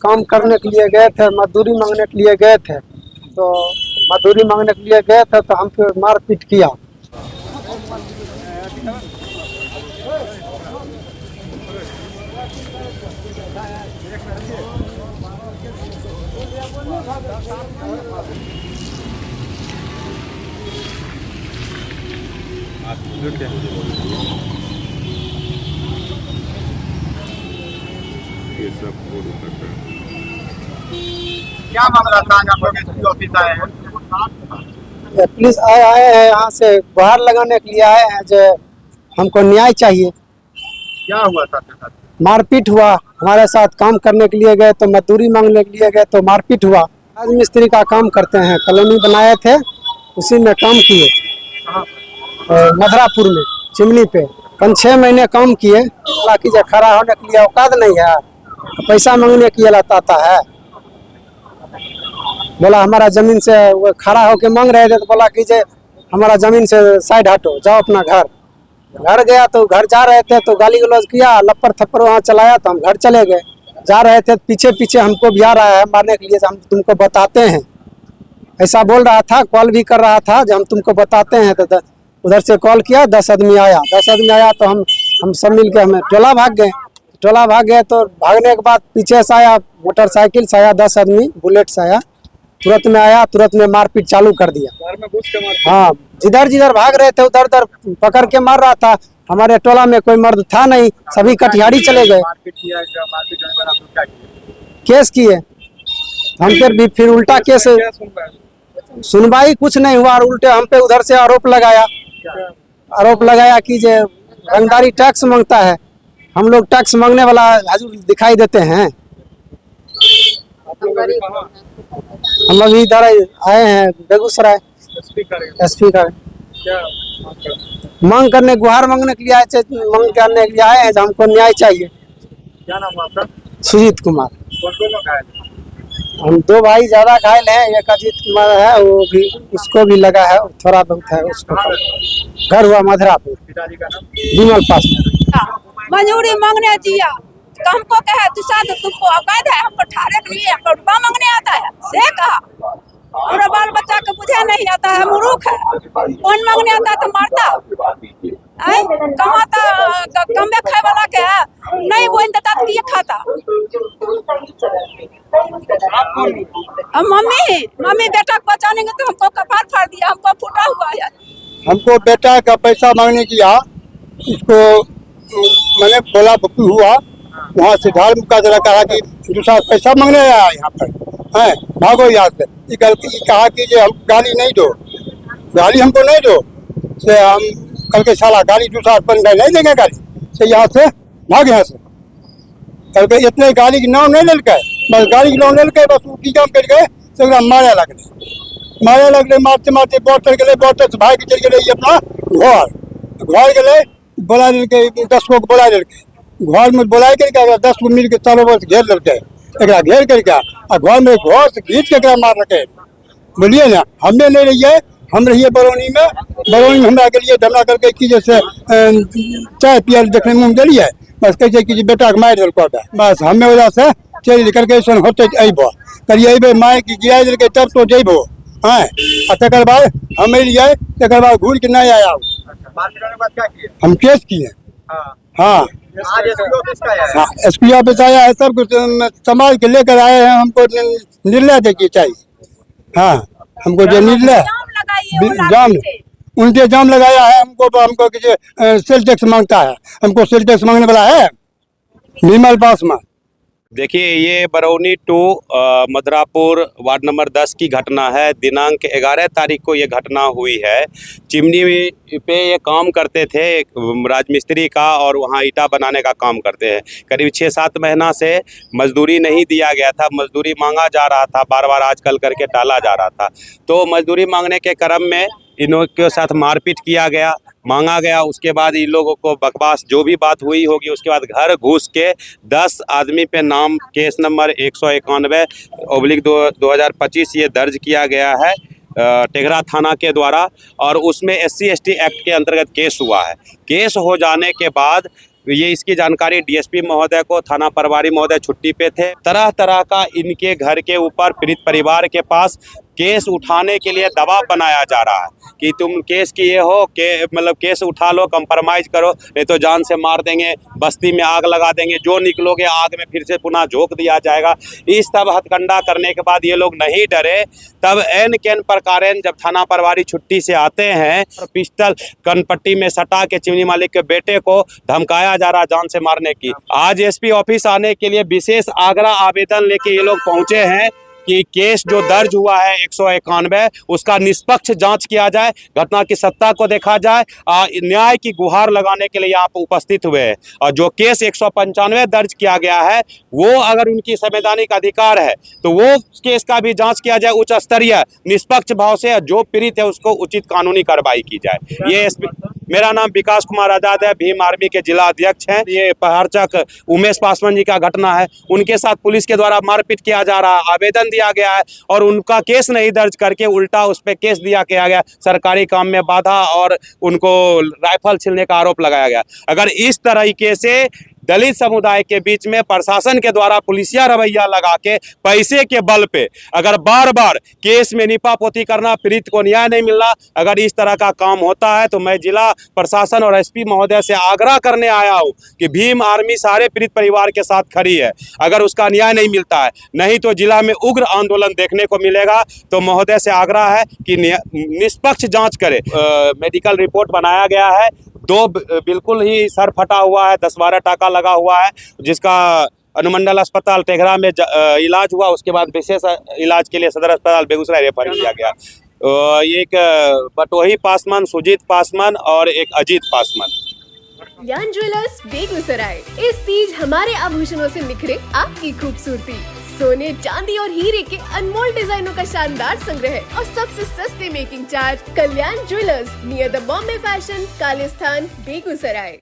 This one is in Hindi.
काम करने के लिए गए थे, मजदूरी मांगने के लिए गए थे। तो मजदूरी मांगने के लिए गए थे तो हम पे मारपीट किया। ये सब हो सकता है। क्या मामला था? आप लोग एसपी ऑफिस आए हैं? पुलिस आए हैं, यहाँ से गुहार लगाने के लिए आए हैं जो हमको न्याय चाहिए। क्या हुआ था आपके साथ? मारपीट हुआ, हमारे साथ काम करने के लिए गए तो मजदूरी मांगने के लिए गए तो मारपीट हुआ। राज मिस्त्री का काम करते हैं, कॉलोनी बनाए थे, उसी में काम किए। मधुरापुर में चिमनी पे 5-6 महीने काम किए। बाकी जो खड़ा होने के लिए औकात नहीं है, पैसा मांगने के लिए आता है। बोला हमारा जमीन से, वो खड़ा होके मांग रहे थे तो बोला कि जे हमारा जमीन से साइड हटो, जाओ अपना घर। घर गया तो घर जा रहे थे तो गाली गलौज किया, लप्पर थप्पर वहाँ चलाया तो हम घर चले गए। जा रहे थे पीछे पीछे हमको भी आ रहा है मारने के लिए, हम तुमको बताते हैं, ऐसा बोल रहा था। कॉल भी कर रहा था जो हम तुमको बताते हैं। तो उधर से कॉल किया, 10 आदमी आया। 10 आदमी आया तो हम सब मिल के हमें टोला भाग गए। टोला भाग गए तो भागने के बाद पीछे से आया मोटरसाइकिल से आया 10 आदमी, बुलेट से आया। तुरंत में आया, तुरंत में मारपीट चालू कर दिया। घर में घुस के मार? हाँ, जिधर जिधर भाग रहे थे उधर उधर पकड़ के मार रहा था। हमारे टोला में कोई मर्द था नहीं, सभी कटिहारी चले गए। मारपीट किया, मारपीट करने के बाद आप लोग क्या किए? केस किए हम पे भी, फिर उल्टा केस क्या सुनवाई? सुनवाई कुछ नहीं हुआ और उल्टे हम पे उधर से आरोप लगाया कि जे रंगदारी टैक्स मांगता है। हम लोग टैक्स मांगने वाला हजूर दिखाई देते हैं। आप लोग अभी कहाँ? हम अभी इधर आए हैं बेगूसराय एसपी करेंगे? एसपी का क्या मांग करते हैं? मांग करने, गुहार मांगने के लिए आए थे, मांग करने के लिए आए हैं जो हमको न्याय चाहिए। क्या नाम है आपका? सुजीत कुमार। कौन कौन लोग आए थे? हम 2 भाई ज्यादा घायल हैं, एक अजीत कुमार है, वो भी, उसको भी लगा है, थोड़ा बहुत है उसको। कहाँ रहते? घर हुआ मधुरापुर, पिताजी का नाम? विमल पास में। मजूरी मांगने दिया तो हमको कहे दूसरा तो तुमको अवैध है, हमको ठारे के लिए हमको रुपया मांगने आता है से कहा। और बाल बच्चा को बुझे नहीं आता है, मूर्ख है। कौन मांगने आता है तो मारता है, कमाता कमे खाए वाला के है नहीं, वो देता तो ये खाता। आप कौन? मम्मी बेटा को बचाने के तो हमको कपार फाड़ दिया, हमको फूटा हुआ है। हमको बेटा का पैसा मांगने किया, इसको मैंने बोला बकू हुआ, वहाँ से ढाल मुका जरा, कहा कि दूसरा पैसा मांगने आया यहाँ पर है, भागो यहाँ से। ये कहा कि जे हम गाली नहीं दो, गाली हमको नहीं दो से, हम कल के साला गाली दूसरा नहीं देंगे, गाली से यहाँ से भाग, यहाँ से कल के इतने गाली के नाम नहीं लेके, बस गाली के नाम लेके, बस वो की काम कर गए तो मारे लगले, मारते मारते बोतल गए, बोतल से भाग के चल गए अपना घर गए। बोला दिलके 10 को बोला दिलके, घर में बोला करके 10 को मिल के चारों बस घेर दिलके, एक घेर करके आ घर में घर से घींच के मार रखे। बोलिए ना, हमें नहीं रहिए, हम रहिए बरौनी में हमरा के लिए धमला करके कि जैसे चाय पिया देखने मुँह दिलिए, बस कैसे कि बेटा के मार दिल, बस हमें वजह से चल निकल के ऐसा होते अबो करिए, अबे मार के गिरा दिल तब तो जइबो हाँ। तकर बाद हमें लिए, तकर बाद घूर के नहीं आया। मारपीट करने के बाद क्या किए? हम केस किए। हाँ। हाँ, आज एसपी ऑफिस का आया है? हाँ, एसपी ऑफिस आया है, सब कुछ समाज के लेकर आए हैं। हमको निर्णय देखिए चाहिए। हाँ, हमको जो निर्णय जाम, उनके जाम लगाया है हमको कि सेल टैक्स मांगता है, हमको सेल टैक्स मांगने वाला है विमल पास में। देखिए, ये बरौनी 2 मधुरापुर वार्ड नंबर 10 की घटना है। दिनांक 11 तारीख को ये घटना हुई है। चिमनी पे ये काम करते थे राजमिस्त्री का, और वहाँ ईंटा बनाने का काम करते हैं। करीब 6-7 महीना से मजदूरी नहीं दिया गया था, मजदूरी मांगा जा रहा था, बार बार आजकल करके टाला जा रहा था। तो मजदूरी मांगने के क्रम में इन्हों के साथ मारपीट किया गया, मांगा गया। उसके बाद इन लोगों को बकवास जो भी बात हुई होगी, उसके बाद घर घुस के 10 आदमी पे नाम केस नंबर 191/2025 ये दर्ज किया गया है टेघरा थाना के द्वारा, और उसमें SC ST एक्ट के अंतर्गत केस हुआ है। केस हो जाने के बाद ये इसकी जानकारी डीएसपी महोदय को, थाना प्रभारी महोदय छुट्टी पे थे। तरह तरह का इनके घर के ऊपर पीड़ित परिवार के पास केस उठाने के लिए दबाव बनाया जा रहा है कि तुम केस किए हो, मतलब केस उठा लो, कंप्रोमाइज करो, नहीं तो जान से मार देंगे, बस्ती में आग लगा देंगे, जो निकलोगे आग में फिर से पुनः झोंक दिया जाएगा। इस सब हथकंडा करने के बाद ये लोग नहीं डरे। तब एन केन प्रकारेण जब थाना प्रभारी छुट्टी से आते हैं और पिस्टल कनपट्टी में सटा के चिमनी मालिक के बेटे को धमकाया जा रहा जान से मारने की। आज एसपी ऑफिस आने के लिए विशेष आग्रह आवेदन लेके ये लोग पहुंचे हैं कि केस जो दर्ज हुआ है 191 उसका निष्पक्ष जांच किया जाए, घटना की सत्ता को देखा जाए, न्याय की गुहार लगाने के लिए यहाँ पर उपस्थित हुए हैं। और जो केस 195 दर्ज किया गया है वो अगर उनकी संवैधानिक अधिकार है तो वो केस का भी जांच किया जाए उच्च स्तरीय निष्पक्ष भाव से, जो पीड़ित है उसको उचित कानूनी कार्रवाई की जाए। ये मेरा नाम विकास कुमार आजाद है, भीम आर्मी के जिला अध्यक्ष हैं। ये पहाड़चक उमेश पासवान जी का घटना है, उनके साथ पुलिस के द्वारा मारपीट किया जा रहा, आवेदन दिया गया है और उनका केस नहीं दर्ज करके उल्टा उस पर केस दिया गया, सरकारी काम में बाधा और उनको राइफल छीनने का आरोप लगाया गया। अगर इस तरीके से दलित समुदाय के बीच में प्रशासन के द्वारा पुलिसिया रवैया लगा के पैसे के बल पे अगर बार बार केस में नीपापोती करना, पीड़ित को न्याय नहीं मिलना, अगर इस तरह का काम होता है तो मैं जिला प्रशासन और एसपी महोदय से आग्रह करने आया हूं कि भीम आर्मी सारे पीड़ित परिवार के साथ खड़ी है। अगर उसका न्याय नहीं मिलता है, नहीं तो जिला में उग्र आंदोलन देखने को मिलेगा। तो महोदय से आग्रह है कि निष्पक्ष जाँच करे। मेडिकल रिपोर्ट बनाया गया है, 2 बिल्कुल ही सर फटा हुआ है, 10-12 टाका लगा हुआ है, जिसका अनुमंडल अस्पताल टेघरा में इलाज हुआ। उसके बाद विशेष इलाज के लिए सदर अस्पताल बेगूसराय रेफर किया गया। एक बटोही पासवान, सुजीत पासवान और एक अजीत पासवान। कल्याण ज्वेलर्स बेगूसराय। इस तीज हमारे आभूषणों से निखरे आपकी खूबसूरती। सोने, चांदी और हीरे के अनमोल डिजाइनों का शानदार संग्रह और सबसे सस्ते making charge. Kalyan Jewellers near the Bombay Fashion, Kalisthan, Begusarai.